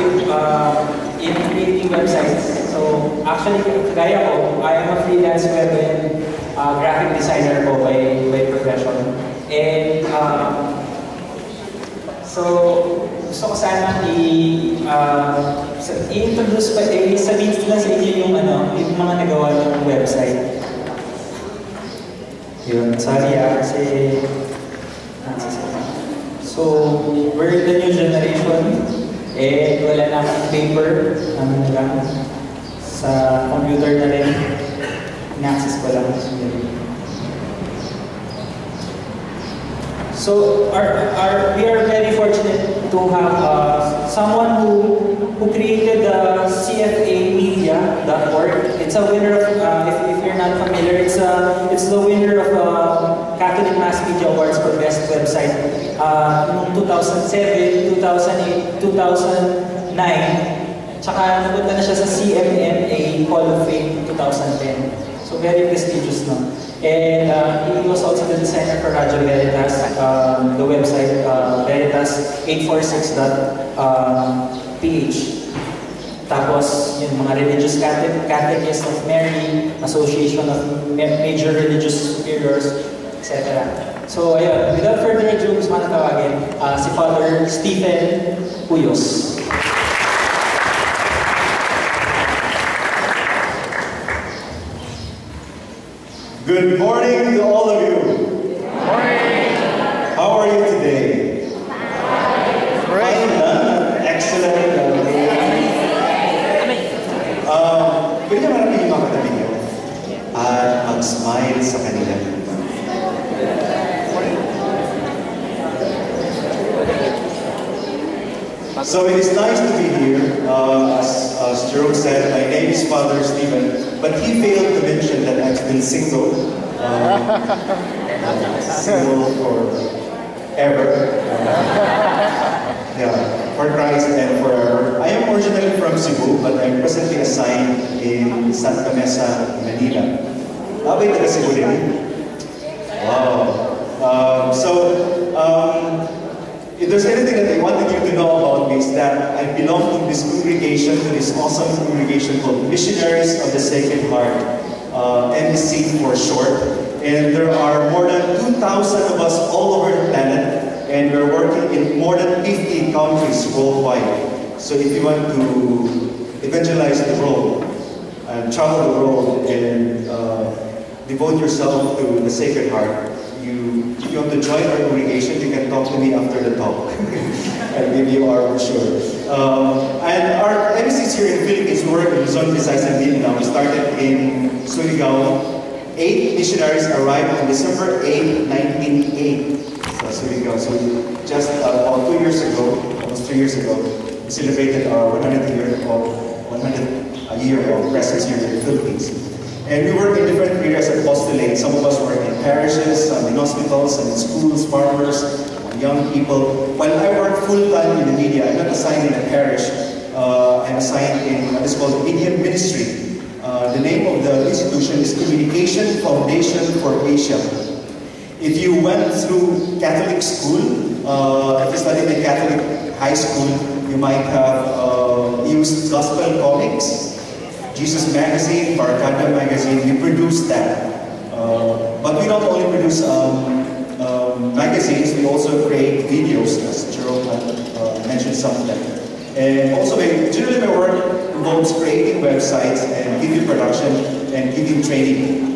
active in creating websites. So actually, kagaya ko, I am a freelance web and graphic designer po by profession. And so gusto ko sana i-introduce pa, sabihin sila sa inyo yung mga nagawa ng website. Yun, sorry kasi so, we're the new generation, and wala na akong paper, lang, sa computer na rin, in-access ko lang. So, we are very fortunate to have someone who created the CFAmedia.org. It's a winner of, if you're not familiar, it's the winner of Catholic Mass Media Awards for Best Website noong 2007, 2008, 2009. Tsaka napunta na siya sa CMMA Hall of Fame 2010. So very prestigious, no? And he was also the designer for Radio Veritas, the website veritas846.ph. Tapos, yung mga religious catechist of Mary, Association of Major Religious Superiors, etc. So, ayun, without further ado, gusto ko na tawagin si Father Stephen Puyos. Good morning to all of you. Good morning. How are you today? Fine, excellent. Pwede naman natin yung mga katabi niyo at mag-smile sa kanila. So it is nice to be here. As Jerome said, my name is Father Stephen, but he failed to mention that I've been single. Single forever. Yeah, for Christ and forever. I am originally from Cebu, but I'm presently assigned in Santa Mesa, Manila. Abay taga Cebu din. Wow. If there's anything that I wanted you to know about me is that I belong to this congregation, to this awesome congregation called Missionaries of the Sacred Heart, MSC for short. And there are more than 2,000 of us all over the planet, and we're working in more than 50 countries worldwide. So if you want to evangelize the world, and travel the world, and devote yourself to the Sacred Heart, if you want to join our congregation, you can talk to me after the talk. I'll give you our brochure. And our MSCs here in the Philippines work in Luzon, Visayas, and Mindanao. We started in Surigao. 8 missionaries arrived on December 8, 1908. So Surigao. So just about 2 years ago, almost 3 years ago, we celebrated our 100th year of presence here in the Philippines. And we work in different areas of apostolate. Some of us work in parishes, in hospitals, and in schools, farmers, young people. While I work full-time in the media, I'm not assigned in a parish. I'm assigned in what is called Media Ministry. The name of the institution is Communication Foundation for Asia. If you went through Catholic school, if you studied in Catholic high school, you might have used gospel comics, Jesus Magazine, Barcada Magazine. We produce that. But we don't only produce magazines, we also create videos, as Jerome mentioned some of them. And also, generally my work involves creating websites and video production and video training.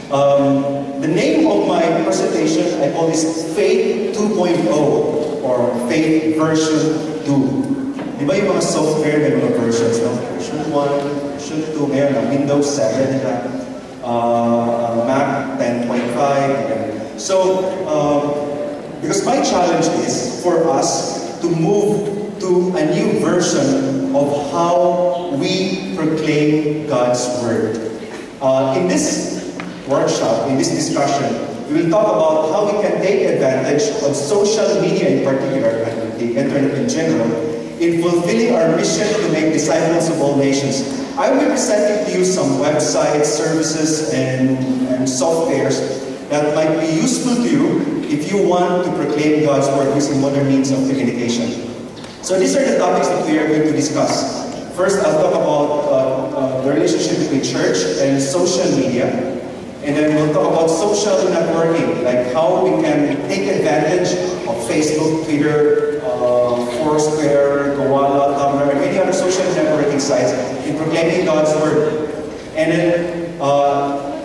The name of my presentation, I call this Faith 2.0 or Faith version 2. Di ba yung mga software, may mga versions, no? Version 1, version 2, ngayon na Windows 7 na, Mac 10.5. So, because my challenge is for us to move to a new version of how we proclaim God's Word. In this workshop, in this discussion, we will talk about how we can take advantage of social media in particular, and the internet in general, in fulfilling our mission to make disciples of all nations. I will be presenting to you some websites, services, and softwares that might be useful to you if you want to proclaim God's Word using modern means of communication. So these are the topics that we are going to discuss. First, I'll talk about the relationship between church and social media. And then we'll talk about social networking, like how we can take advantage of Facebook, Twitter, Foursquare, Gowalla, Tumblr, and many other social networking sites in proclaiming God's Word. And then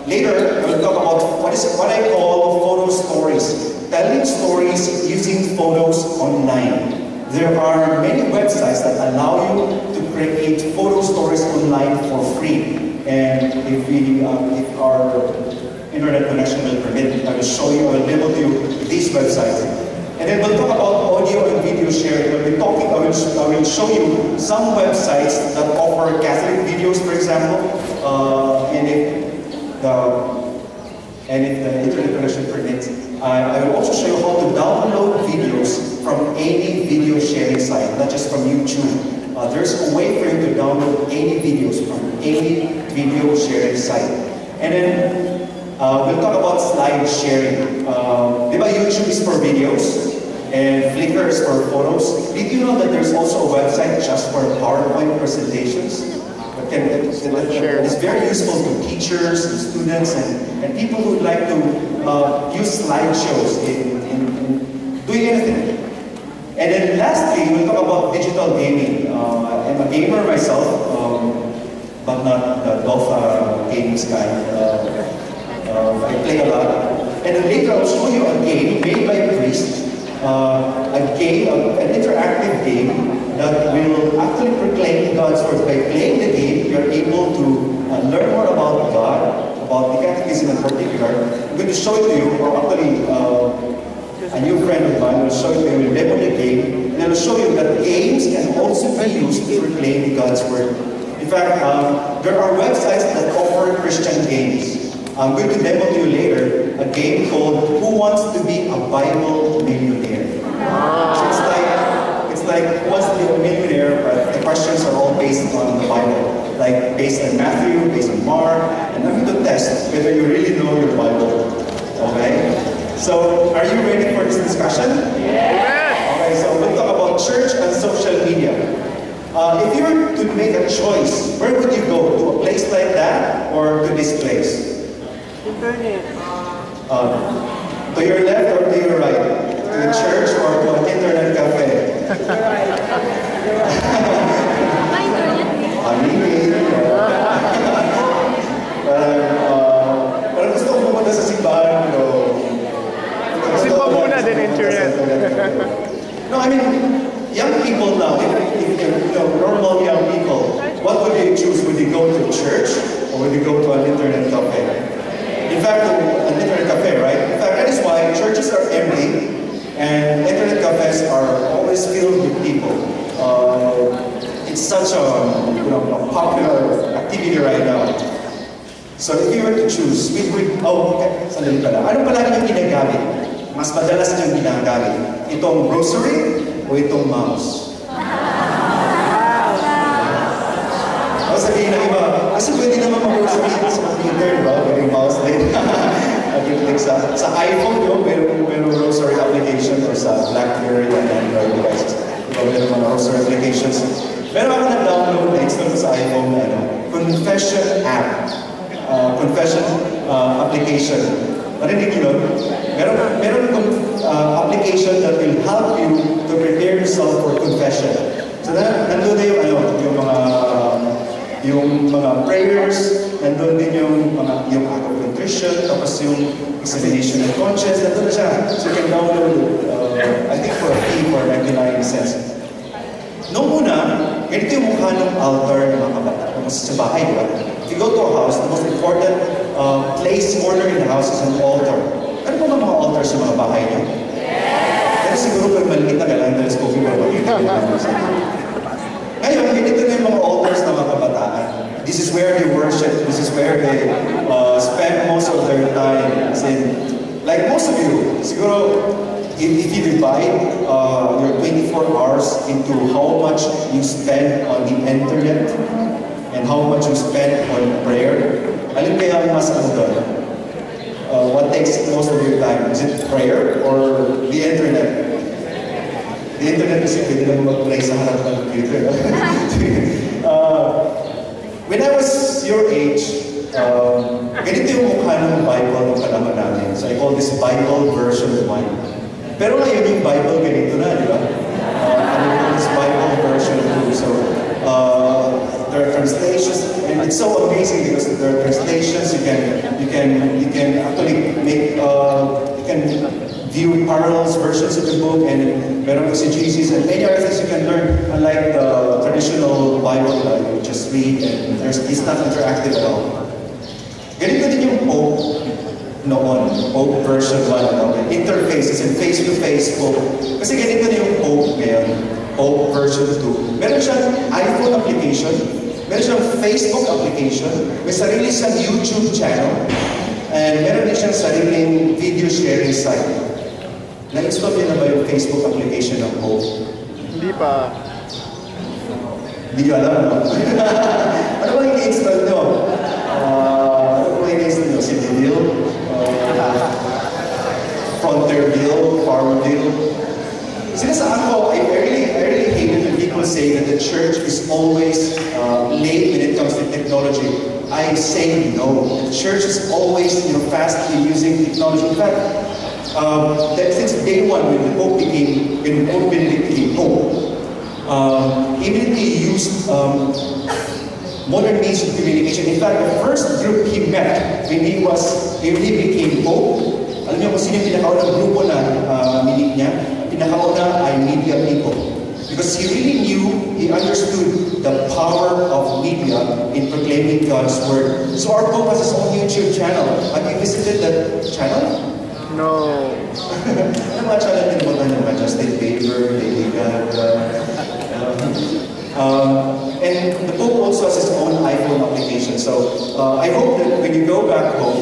later, we'll talk about what I call photo stories, telling stories using photos online. There are many websites that allow you to create photo stories online for free. And if our internet connection will permit, I will show you, I will demo to you these websites. And then we'll talk about audio and video sharing. I will show you some websites that offer Catholic videos, for example, and if the internet connection permits. I will also show you how to download videos from any video sharing site, not just from YouTube. There's a way for you to download any videos from any video sharing site. And then we'll talk about slide sharing. YouTube is for videos and Flickr is for photos. Did you know that there's also a website just for PowerPoint presentations? It's very useful to teachers and students and people who would like to use slideshows in doing anything. And then lastly, we'll talk about digital gaming. I'm a gamer myself, but not the golf games kind. I play a lot. And then later I'll show you a game made by a priest. An interactive game that will actually proclaim God's Word. By playing the game, you're able to learn more about God, about the catechism in particular. I'm going to show it to you, or actually a new friend of mine will show it to you, will demo the game, and I will show you that games can also be used to proclaim God's Word. In fact, there are websites that offer Christian games. I'm going to demo to you later a game called Who Wants to Be a Bible Millionaire? So it's like Who Wants to Be a Millionaire, but the questions are all based on the Bible. Like based on Matthew, based on Mark, and I'm going to test whether you really know your Bible. Okay? So, are you ready for this discussion? Yeah. Okay, so we'll talk about church and social media. If you were to make a choice, where would you go? To a place like that or to this place? Internet. To your left or to your right? To a church or to an internet cafe? Parang gusto ko pumunta sa simbahan, Simba muna din internet. No, I mean, young people now, normal young people, what would they choose? Would they go to church or would they go to an internet cafe? In fact, an internet cafe, right? In fact, that is why churches are empty and internet cafes are always filled with people. It's such a popular activity right now. So if you were to choose, sandali pala. Ano palagi yung ginagamit? Mas madalas niyong ginagamit? Itong grocery o itong mouse? O sabihin ng iba, kasi pwede naman mag-grocery sa computer, di ba? Pwede mouse din. Nag-click sa iPhone yun, meron grocery application or sa BlackBerry and Android devices. Diba, meron mga grocery applications. Meron ako na-download na install sa iPhone na Confession app. Confession application. Marinig yun? Meron application that will help you to prepare yourself for confession. So nandun na yung mga prayers, nandun din yung act of contrition, tapos yung examination of conscience, nandun na siya. So you can download it, I think for a fee for 99 cents. Noong una, ganito yung mukha ng altar ng mga kabata. Sa bahay, di ba? If you go to a house, the most important place, corner in the house is an altar. Ano ba mga altar sa mga bahay niyo? Pero siguro pag maliit na kailangan na scope yung ngayon, ganito na yung mga altars ng mga kabataan. This is where they worship. This is where they spend most of their time. As in, like most of you, siguro, if you divide your 24 hours into how much you spend on the internet and how much you spend on prayer, alin kaya mas doon? What takes most of your time? Is it prayer or the internet? The The internet kasi pwede lang mag-play sa harap ng computer. When I was your age, ganito yung mukha ng Bible ng panahon namin. So I call this Bible version 1. Pero ngayon yung Bible ganito na, di ba? This Bible version 2. So there are translations, and it's so amazing because there are translations. You can actually make you can view parallels versions of the book, and meron exegesis and many other things you can learn. Unlike the traditional Bible that you just read, and it's not interactive at all. Ganito din yung Pope noon, Pope version 1, interface, is in face-to-face Pope. Kasi ganito na yung Pope ngayon, Pope version 2. Meron siyang iPhone application, meron siyang Facebook application, may sarili siyang YouTube channel, and meron din siyang sariling video sharing site. Na-install niyo na ba yung Facebook application ng Pope? Hindi pa. Hindi ko alam, no? Ano ba yung i-install nyo? Si Deville, Frontierville, Farmville. Sinasaan ko, I really hate it when people say that the church is always late when it comes to technology. I say no. The church is always fast in using technology. In fact, since day one when Pope Benedict became Pope, he immediately used modern means of communication. In fact, the first group he met when he became Pope, alam niyo kung sino yung pinakaunang grupo na minit niya? Ang pinakauna ay media people. Because he really knew, he understood the power of media in proclaiming God's word. So our Pope has his own YouTube channel. Have you visited that channel? No. Ano mga channel din mo naman? Justin Bieber, Lady Gaga. And the Pope also has his own iPhone application. So I hope that when you go back home,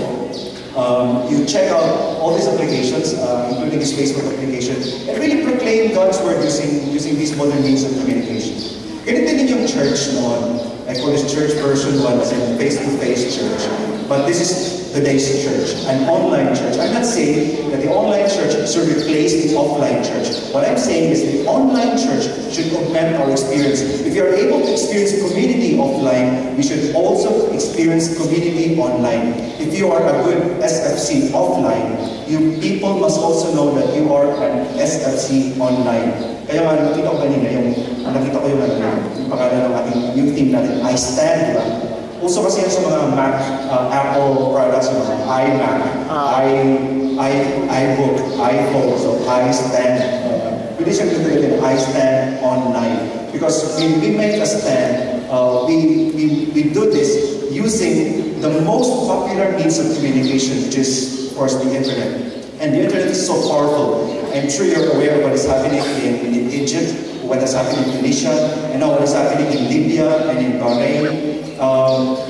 you check out all these applications, including his Facebook application, and really proclaim God's word using these modern means of communication. Ganito din yung church noon. I call this church version 1 as in face-to-face church. But this is today's church, an online church. I'm not saying that the online church should replace the offline church. What I'm saying is the online church should augment our experience. If you are able to experience community offline, we should also experience community online. If you are a good SFC offline, you people must also know that you are an SFC online. Kaya nga, nakita ko kanina, nakita ko yung pangalan ng ating new team natin, I Stand, diba? Uso kasi yan sa mga Mac, Apple products, yung mga iMac, iBook, iPhone, so I Stand. Pwede siya gagawin, I Stand online. Because when we make a stand, we do this using the most popular means of communication, which is, of course, the internet. And the internet is so powerful. I'm sure you're aware of what is happening in Egypt, what is happening in Tunisia, and now what is happening in Libya and in Bahrain.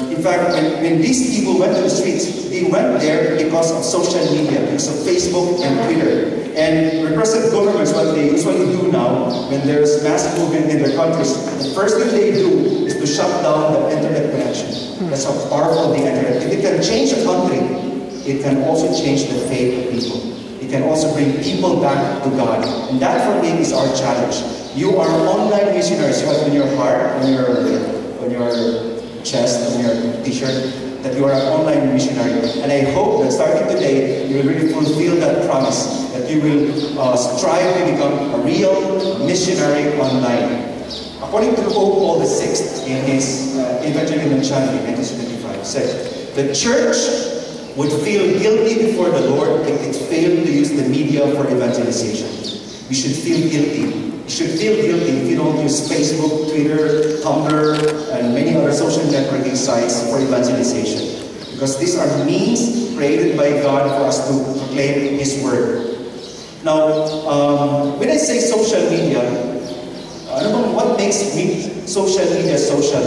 In fact, when these people went to the streets, they went there because of social media, because of Facebook and Twitter. And repressive governments, what they usually do now, when there's mass movement in their countries, the first thing they do is to shut down the internet connection. That's how powerful the internet is. If it can change a country, it can also change the faith of people. It can also bring people back to God. And that for me is our challenge. You are online missionaries. You have on your heart, on your chest, on your t-shirt, that you are an online missionary. And I hope that starting today, you will really fulfill that promise, that you will strive to become a real missionary online. According to Pope Paul VI, in his Evangelium Channel in 1975, said, the church would feel guilty before the Lord if it failed to use the media for evangelization. We should feel guilty. You should feel guilty if you don't use Facebook, Twitter, Tumblr, and many other social networking sites for evangelization. Because these are means created by God for us to proclaim His Word. Now, when I say social media, what makes social media social?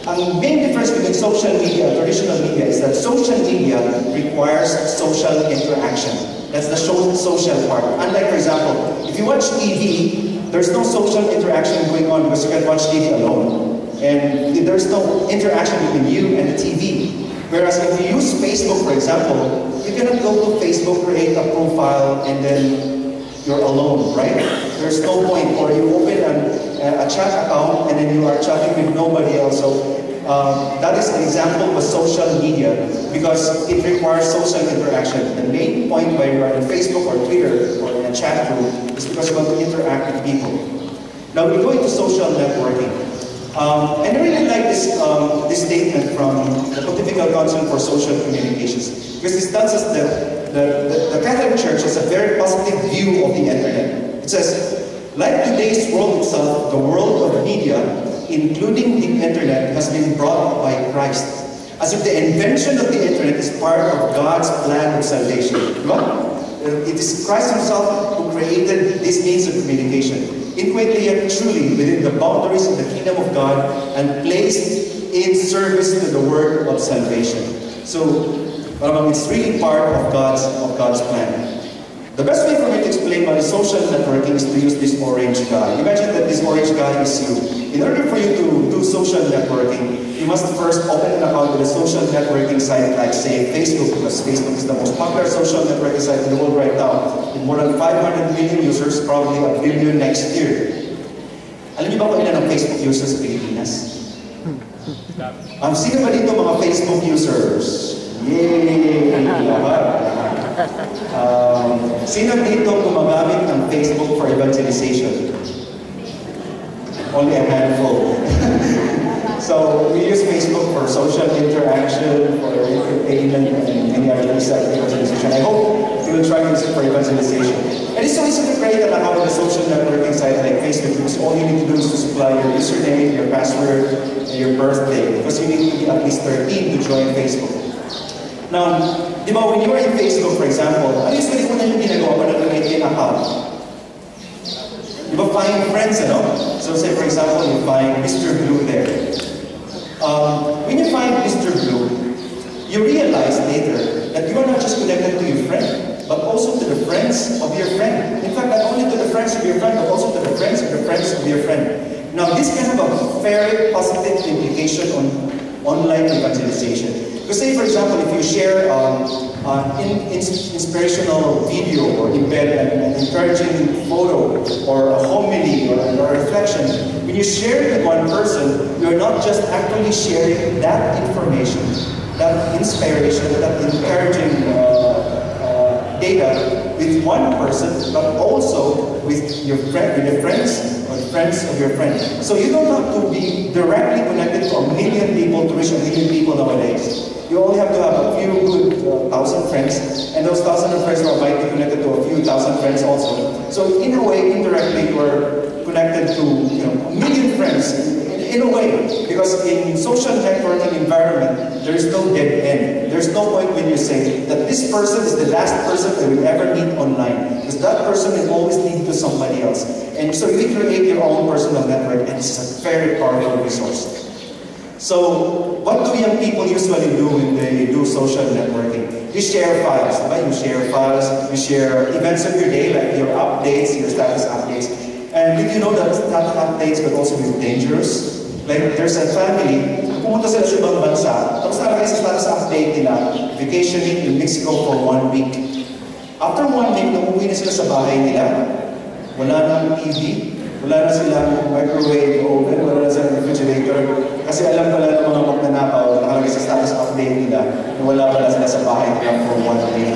Ang main difference between social media and traditional media is that social media requires social interaction. That's the social part. Unlike, for example, if you watch TV, there's no social interaction going on because you can watch TV alone. And there's no interaction between you and the TV. Whereas if you use Facebook, for example, you cannot go to Facebook, create a profile, and then you're alone, right? There's no point. Or you open a chat account and then you are chatting with nobody else. So that is an example of social media because it requires social interaction. The main point why you are on Facebook or Twitter or in a chat group is because you want to interact with people. Now we go into social networking. And I really like this statement from the Pontifical Council for Social Communications because this tells us that the Catholic Church has a very positive view of the internet. It says, like today's world itself, the world of media, including the internet, has been brought by Christ. As if the invention of the internet is part of God's plan of salvation. It is Christ himself who created this means of communication. Inquietly yet truly within the boundaries of the kingdom of God and placed in service to the work of salvation. So it's really part of God's plan. The best way for me to explain what is social networking is to use this orange guy. Imagine that this orange guy is you. In order for you to do social networking, you must first open an account with a social networking site like, say, Facebook, because Facebook is the most popular social networking site in the world right now. With more than 500 million users, probably a billion next year. Alam niyo ba kung ilan ang Facebook users sa Pilipinas? Sino ba dito mga Facebook users? Yay! Sino dito gumagamit ng Facebook for evangelization? Only a handful. So we use Facebook for social interaction, for entertainment, and many other things like evangelization. I hope you will try to use it for evangelization. And it's so easy to create an account with a social networking site like Facebook because all you need to do is to supply your username, your password, and your birthday because you need to be at least 13 to join Facebook. Now, di ba, when you are in Facebook, for example, ano usually una yung ginagawa pa na create an account? Di ba, find friends, So say, for example, you find Mr. Blue there. When you find Mr. Blue, you realize later that you are not just connected to your friend, but also to the friends of your friend. In fact, not only to the friends of your friend, but also to the friends of your friend. Now, this can have a very positive implication on online evangelization. Because say, for example, if you share inspirational video or embed an encouraging photo or a homily or a reflection, when you share it with one person, you're not just actually sharing that information, that inspiration, that encouraging data with one person, but also with your friend, with the friends or friends of your friend. So you don't have to be directly connected to a million people to reach a million people nowadays. You only have to have a few good 1,000 friends, and those 1,000 friends might be connected to a few thousand friends also. So in a way, indirectly, you are connected to a million friends. In a way, because in social networking environment, there is no dead end. There's no point when you say that this person is the last person that will ever meet online, because that person will always lead to somebody else. And so you create your own personal network, and this is a very powerful resource. So, what do young people usually do when they do social networking? You share files, right? You share files, you share events of your day, like your updates, your status updates. And did you know that status updates could also be dangerous? Like, there's a family, pumunta sila sa ibang bansa, tapos nalagay sa status update nila, vacationing in Mexico for 1 week. After 1 week, umuwi na sila sa bahay nila, wala nang TV, wala na silang microwave oven, wala na silang refrigerator, kasi alam pala ng mga magnanakaw na nakalagay sa status update nila na wala pala sila sa bahay nila for 1 week.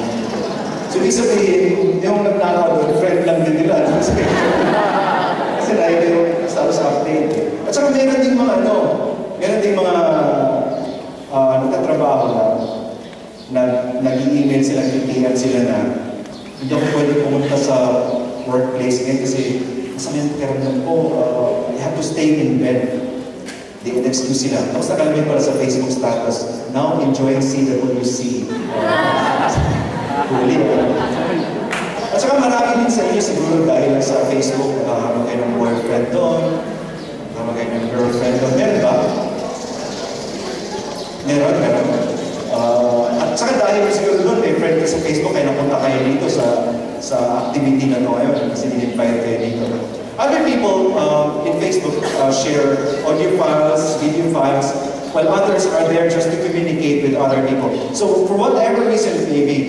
So, ibig sabihin, yung nagnakaw doon, friend lang din nila. Kasi nakita yung status update. At saka meron din mga nagtatrabaho na nag-i-email sila, nag-i-email sila na hindi ako pwede pumunta sa workplace ngayon kasi masama yung karamdam ko, I have to stay in bed. They excuse sila. Tapos nakalagay pala sa Facebook status, now enjoying CWC. Huli. At saka marami din sa inyo siguro dahil sa Facebook, nakakaroon kayo ng boyfriend doon, nakakaroon kayo ng girlfriend doon. Meron ba? Meron. At saka dahil siguro doon, may friend ka sa Facebook, kaya napunta kayo dito sa activity na ito ngayon, kasi in-invite kayo dito. Other people in Facebook share audio files, video files, while others are there just to communicate with other people. So for whatever reason it may be,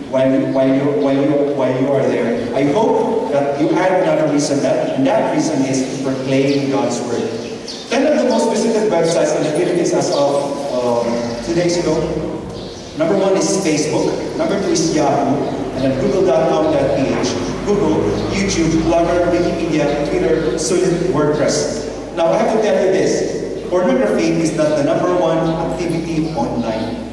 while you are there, I hope you add another reason, and that reason is to proclaim God's word. 10 of the most visited websites in the Philippines as of 2 days ago. Number 1 is Facebook, number 2 is Yahoo, and then google.com.ph, Google, YouTube, Blogger, Wikipedia, Twitter, Sulit, WordPress. Now I have to tell you this, pornography is not the number 1 activity online.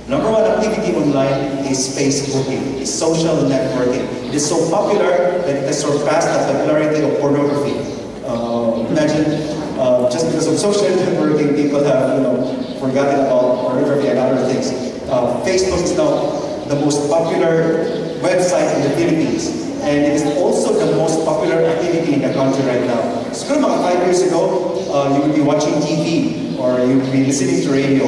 Number 1 activity online is Facebooking, is social networking. It is so popular that it has surpassed the popularity of pornography. Imagine, just because of social networking, people have forgotten about pornography and other things. Facebook is now the most popular website in the Philippines, and it is also the most popular activity in the country right now. So about 5 years ago, you would be watching TV or you would be listening to radio.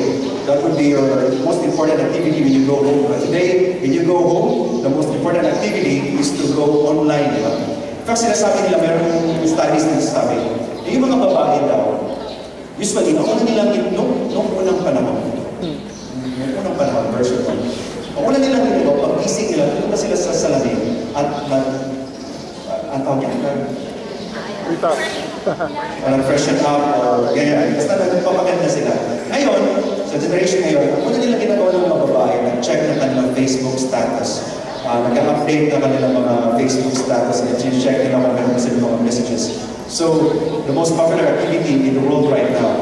That would be your most important activity when you go home. But today, when you go home, the most important activity is to go online. Diba? In fact, sinasabi nila, mayroong studies na sinasabi, yung mga babae daw, usually, nauna nilang nung unang panahon, version 1. Ang una nilang ginagawa, pag-gising nila, pumunta sila sa salamin at ang tawag niya, freshen up or ganyan. Basta nagpapaganda sila. Ngayon, sa generation ngayon, ang una nilang ginagawa ng mga babae, nag-check na kanilang Facebook status. Nag-update na kanilang mga Facebook status and check nila kung meron sila mga messages. So, the most popular activity in the world right now.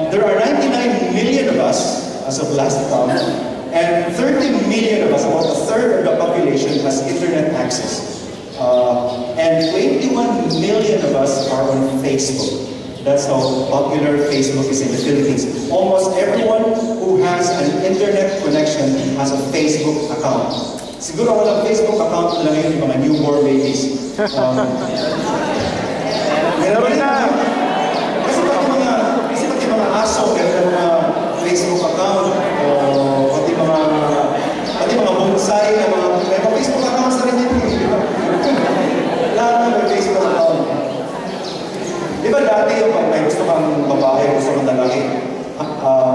There are 99 million of us as of last count, and 30 million of us, about a third of the population, has internet access. And 21 million of us are on Facebook. That's how popular Facebook is in the Philippines. Almost everyone who has an internet connection has a Facebook account. Siguro walang Facebook account lang yun yung mga newborn babies. Meron na! Kasi pati mga aso, meron mga Facebook account, o pati mga bonsai na may mga Facebook accounts na rin yun. Lahat na may Facebook account. Di ba dati yung pag may gusto kang babae, gusto kang lalaki,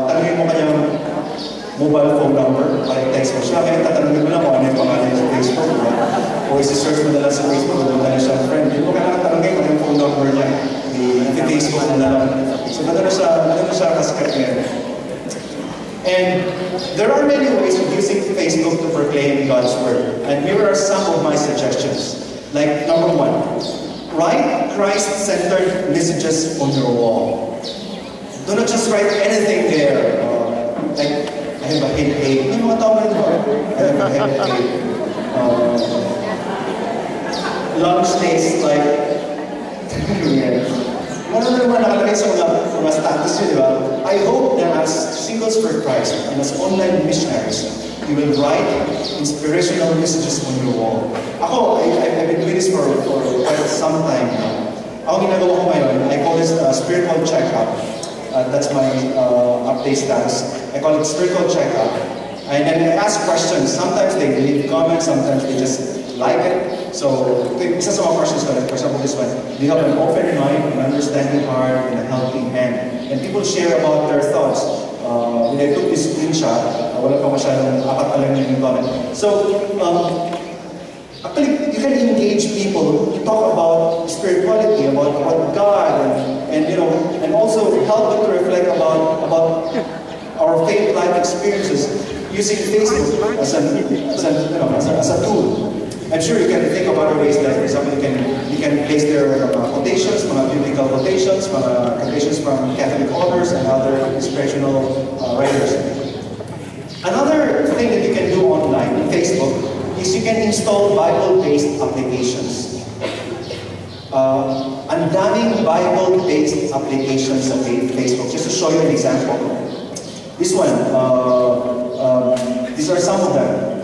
tanungin mo kanyang mobile phone number, ay text mo siya, kaya tatanungin mo lang kung ano yung pangalan sa Facebook, diba? O isi-search mo na lang sa Facebook, kung ano siya friend. Hindi mo kailangan tanungin kung ano yung phone number niya. I-Facebook mo na lang. So, nadalo siya kasikat ngayon. And there are many ways of using Facebook to proclaim God's word. And here are some of my suggestions. Like, number 1, write Christ-centered messages on your wall. Do not just write anything there. Like, I have a headache. May mga tao na ito. I have a headache. Lunch tastes like... Ano naman nakalagay sa mga status yun, di ba? I hope that as Singles for Christ and as online missionaries, you will write inspirational messages on your wall. Ako, I've been doing this for quite some time now. Ako ginagawa ko ngayon, I call this spiritual check-up. That's my update status. I call it spiritual check-up. And then I ask questions. Sometimes they leave comments, sometimes they just like it. So, isa sa mga questions ko, for example, this one, do you have an open mind, an understanding heart, and a helping hand? And people share about their thoughts. When I took this screenshot, wala pa masyadong apat pa lang yung comment. So, actually, you can engage people to talk about spirituality, about God, and also help them to reflect about our faith life experiences using Facebook as a tool. I'm sure you can think of other ways, like for example, you can place their quotations, mga biblical quotations, mga quotations from Catholic authors and other inspirational writers. Another thing that you can do online on Facebook is you can install Bible-based applications. Ang daming Bible-based applications sa Facebook. Just to show you an example. This one, these are some of them.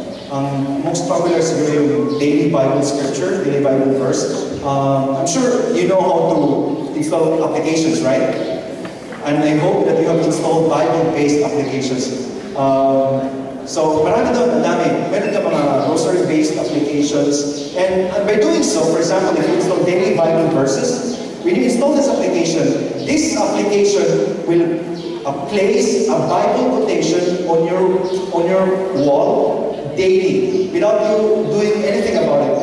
Most popular is yung daily Bible scripture, daily Bible verse. I'm sure you know how to install applications, right? And I hope that you have installed Bible-based applications. So, marami doon, ang dami. Meron ka mga rosary-based applications. And by doing so, for example, if you install daily Bible verses, when you install this application will place a Bible quotation on your wall daily, without you doing anything about it.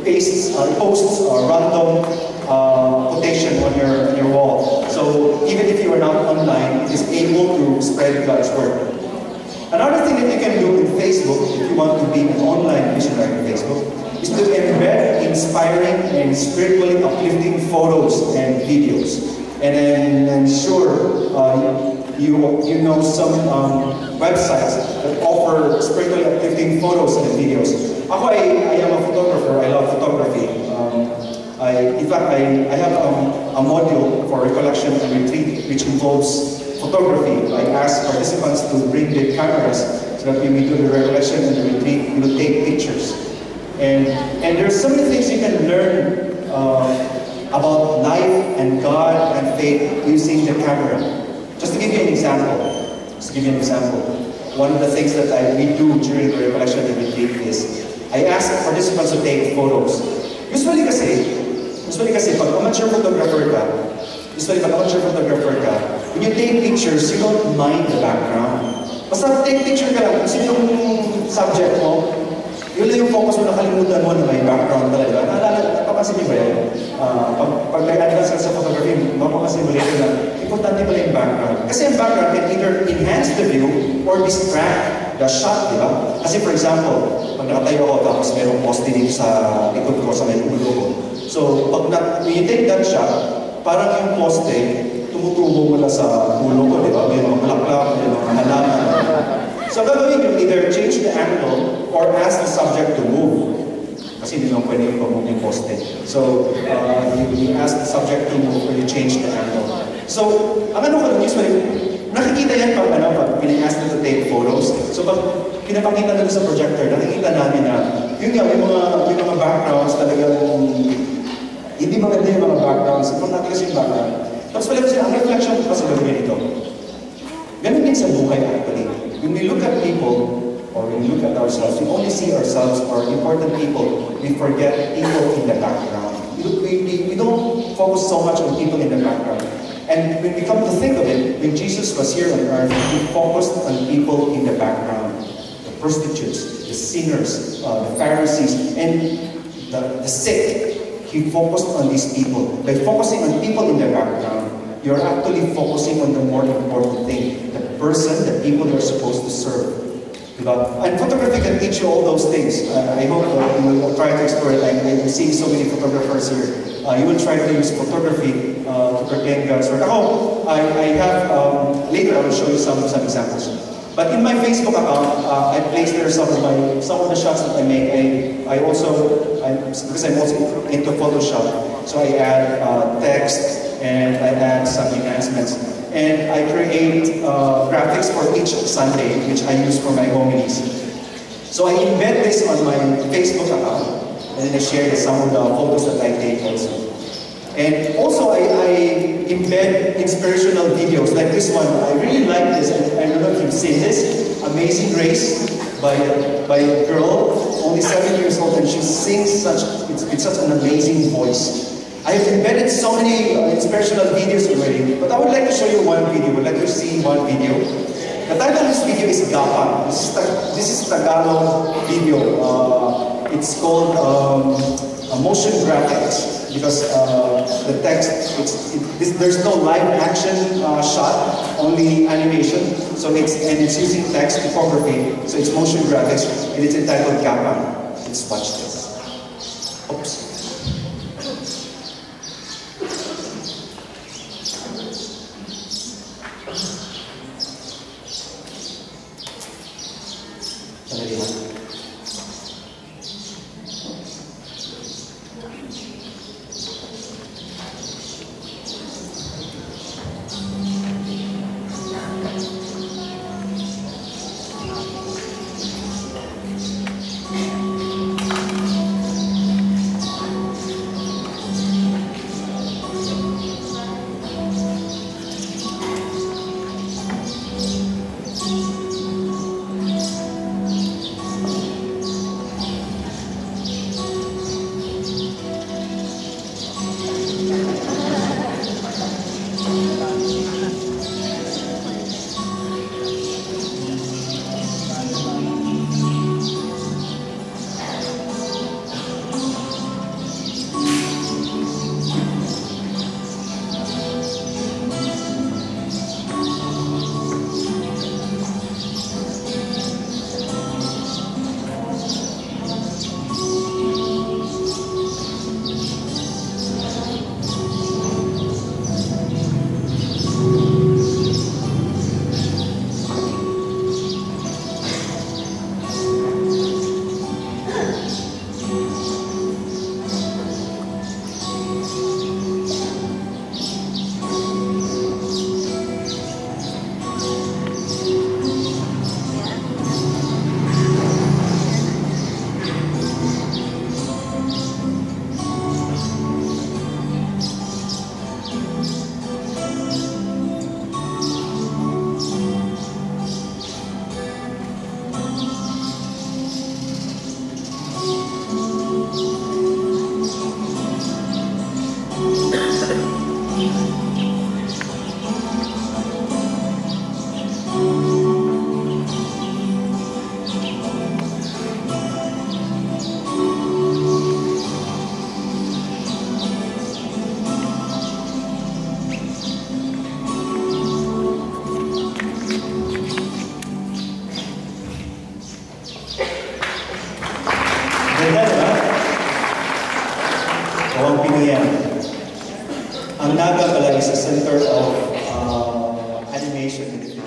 posts random quotation on your wall. So even if you are not online, it is able to spread God's word. Another thing that you can do in Facebook, if you want to be an online missionary in Facebook, is to embed inspiring and spiritually uplifting photos and videos. And then I'm sure you know some websites that offer spiritually uplifting photos and videos. Ako, I am a photographer. I love photography. In fact, I have a module for recollection and retreat which involves photography. I ask participants to bring their cameras so that when we do the recollection and the retreat, we will take pictures. And there's so many things you can learn about life and God and faith using the camera. Just to give you an example, one of the things that we do during the recollection and retreat is I ask participants to take photos. Usually kasi pag amateur photographer ka, when you take pictures, you don't mind the background. Basta take picture ka lang, kung sino yung subject mo, yun lang yung focus mo, nakalimutan mo na may background talaga. Napapansin niyo ba yan? Pag may advance sa photography, mapapansin mo later na importante pala yung background. Kasi yung background can either enhance the view or distract the shot, di ba? Kasi for example, pag nakatayo ako tapos merong poste dito sa likod ko, sa may ulo ko. So, when you take that shot, parang yung poste, tumutubo mo na sa ulo ko, di ba? May mga bulaklak, may mga halaman. So, gagawin you either change the angle or ask the subject to move. Kasi hindi naman pwede yung yung poste. So, you ask the subject to move or you change the angle. So, ang ano ko usually, nakikita yan pag pina-ask na to take photos. So, pag pinapakita nila sa projector, nakikita namin na, yun nga, yung mga backgrounds talagang hindi maganda yung mga backgrounds. Importante kasi yung background. Tapos pala kasi, ang reflection ko kasi gagawin ito. Ganun din sa buhay actually. When we look at people, or when we look at ourselves, we only see ourselves or important people. We forget people in the background. We don't focus so much on people in the background. And when we come to think of it, when Jesus was here on earth, he focused on people in the background. The prostitutes, the sinners, the Pharisees, and the sick. He focused on these people. By focusing on people in the background, you're actually focusing on the more important thing, the person, the people you're supposed to serve. And photography can teach you all those things. I hope you will try to explore it. I'm seeing so many photographers here. You will try to use photography to proclaim God's word. I have, later I will show you some examples. But in my Facebook account, I placed there some of the shots that I make. Because I'm also into Photoshop, so I add text and I add some enhancements. And I create graphics for each Sunday, which I use for my homilies. So I embed this on my Facebook account, and then I share some of the photos that I take also. And also I embed inspirational videos like this one. I really like this. I don't know if you've seen this. Amazing Grace by a girl, only 7 years old, and she sings with such an amazing voice. I've embedded so many inspirational videos already, but I would like to show you one video. Would like to see one video. The title of this video is Gapa. This is Tagalog video. It's called motion graphics because the text, there's no live action shot, only animation. So it's using text typography. So it's motion graphics, and it's entitled Gapa. Let's watch this. Oops. around PDM. Ang Naga pala is a center of animation in the